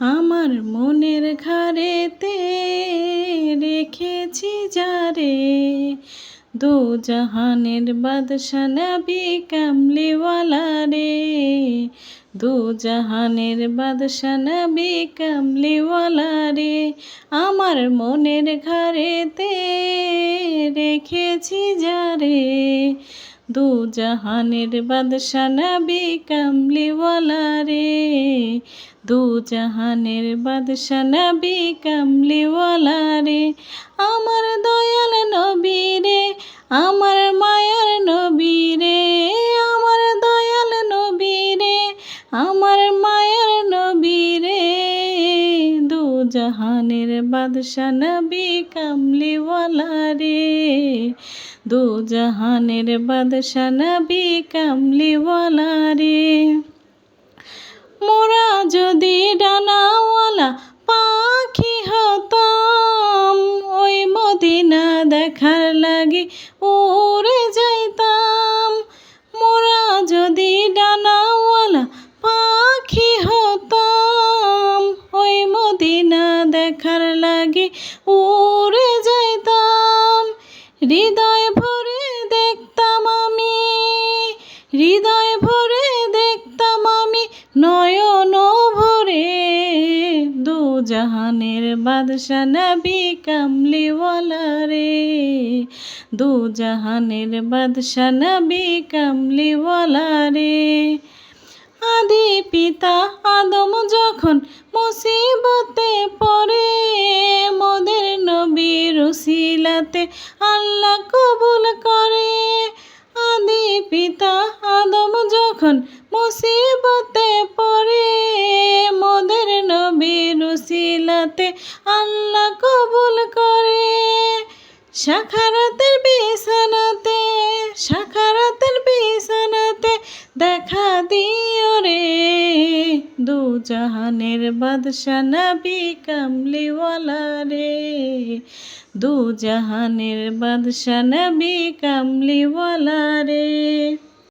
আমার মনের ঘাড়েতে রেখেছি যারে, দু জাহানের বাদশা নবী কামলিওয়ালা রে, দু জাহানের বাদশা নবী কামলিওয়ালা রে। আমার মনের ঘাড়েতে রেখেছি যারে, দু জাহানের বাদশা নবী কামলিওয়ালা রে, দু জাহানের বাদশা নবী কামলিওয়ালা রে। আমার দয়াল নবী রে, আমার মায়ার নবী রে, আমার দয়াল নবী রে, আমার মায়ার নবী রে, দু জাহানের বাদশা নবী কামলিওয়ালা রে, দু জাহানের বাদশা নবী কামলিওয়ালা রে। মোরা যদি ডানাওয়ালা পাখি হতাম, ওই মদিনা দেখার লাগি উড়ে যাইতাম। মোরা যদি ডানাওয়ালা পাখি হতাম, ওই মদিনা দেখার লাগি উড়ে যাইতাম। হৃদয় ভরে দেখতাম আমি, হৃদয় ভরে দেখতাম আমি, নয়ন ভরে, দু জাহানের বাদশা নবী কামলিওয়ালা রে, দু জাহানের বাদশা নবী কামলিওয়ালা রে। আদি পিতা আদম যখন মুসিবতে পড়ে, মোদের নবীর উসিলাতে আল্লাহ কবুল করে। আদি পিতা আদম যখন মুসিবতে পড়ে, মোদের নবীর উসিলাতে আল্লাহ কবুল করে। সাখারাতের বিছানাতে, সাখারাতের বিছানাতে দেখা দিও রে, দু জাহানের বাদশা নবী কামলিওয়ালা রে, দু জাহানের বাদশা নবী কামলিওয়ালা রে।